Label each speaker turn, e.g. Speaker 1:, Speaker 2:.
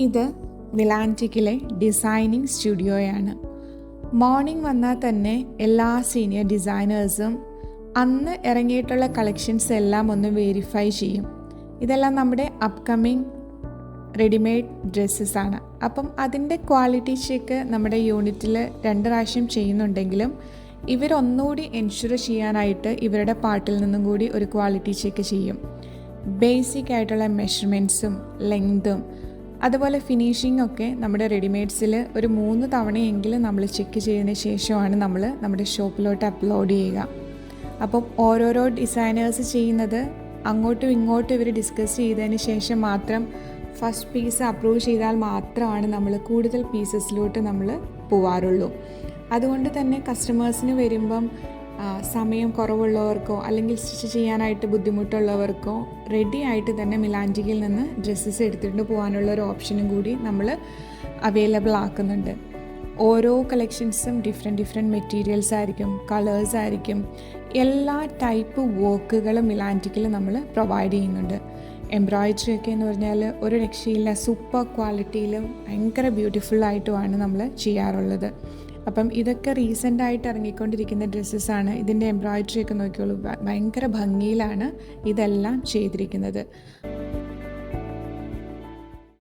Speaker 1: ഇത് മിലാൻറ്റിക്കിലെ designing സ്റ്റുഡിയോയാണ്. Morning വന്നാൽ തന്നെ എല്ലാ സീനിയർ ഡിസൈനേഴ്സും അന്ന് ഇറങ്ങിയിട്ടുള്ള കളക്ഷൻസ് എല്ലാം ഒന്ന് വെരിഫൈ ചെയ്യും. ഇതെല്ലാം നമ്മുടെ അപ്കമ്മിങ് റെഡിമെയ്ഡ് ഡ്രസ്സസ് ആണ്. അപ്പം അതിൻ്റെ ക്വാളിറ്റി ചെക്ക് നമ്മുടെ യൂണിറ്റിൽ 2 പ്രാവശ്യം ചെയ്യുന്നുണ്ടെങ്കിലും ഇവരൊന്നുകൂടി എൻഷുർ ചെയ്യാനായിട്ട് ഇവരുടെ പാർട്ടിൽ നിന്നും കൂടി ഒരു ക്വാളിറ്റി ചെക്ക് ചെയ്യും. ബേസിക് ആയിട്ടുള്ള മെഷർമെൻറ്റ്സും ലെങ്തും അതുപോലെ ഫിനിഷിംഗ് ഒക്കെ നമ്മുടെ റെഡിമെയ്ഡ്സിൽ ഒരു 3 തവണയെങ്കിലും നമ്മൾ ചെക്ക് ചെയ്തതിന് ശേഷമാണ് നമ്മൾ നമ്മുടെ ഷോപ്പിലോട്ട് അപ്ലോഡ് ചെയ്യുക. അപ്പം ഓരോരോ ഡിസൈനേഴ്സ് ചെയ്യുന്നത് അങ്ങോട്ടും ഇങ്ങോട്ടും ഇവർ ഡിസ്കസ് ചെയ്തതിന് ശേഷം മാത്രം ഫസ്റ്റ് പീസ് അപ്രൂവ് ചെയ്താൽ മാത്രമാണ് നമ്മൾ കൂടുതൽ പീസസിലോട്ട് നമ്മൾ പോവാറുള്ളൂ. അതുകൊണ്ട് തന്നെ കസ്റ്റമേഴ്സിന് വരുമ്പം സമയം കുറവുള്ളവർക്കോ അല്ലെങ്കിൽ സ്റ്റിച്ച് ചെയ്യാനായിട്ട് ബുദ്ധിമുട്ടുള്ളവർക്കോ റെഡി ആയിട്ട് തന്നെ മിലാൻറ്റിക്കിൽ നിന്ന് ഡ്രസ്സസ് എടുത്തിട്ട് പോകാനുള്ള ഒരു ഓപ്ഷനും കൂടി നമ്മൾ അവൈലബിൾ ആക്കുന്നുണ്ട്. ഓരോ കളക്ഷൻസും ഡിഫറെൻറ്റ് മെറ്റീരിയൽസ് ആയിരിക്കും, കളേഴ്സ് ആയിരിക്കും. എല്ലാ ടൈപ്പ് വർക്കുകളും മിലാൻറ്റിക്കിൽ നമ്മൾ പ്രൊവൈഡ് ചെയ്യുന്നുണ്ട്. എംബ്രോയിഡറി ഒക്കെ എന്ന് പറഞ്ഞാൽ ഒരു രക്ഷയില്ല, സൂപ്പർ ക്വാളിറ്റിയിലും ഭയങ്കര ബ്യൂട്ടിഫുള്ളായിട്ടുമാണ് നമ്മൾ ചെയ്യാറുള്ളത്. അപ്പം ഇതൊക്കെ റീസെൻ്റായിട്ട് ഇറങ്ങിക്കൊണ്ടിരിക്കുന്ന ഡ്രസ്സസ്സാണ്. ഇതിൻ്റെ എംബ്രോയിഡറി ഒക്കെ നോക്കിയോളൂ, ഭയങ്കര ഭംഗിയിലാണ് ഇതെല്ലാം ചെയ്തിരിക്കുന്നത്.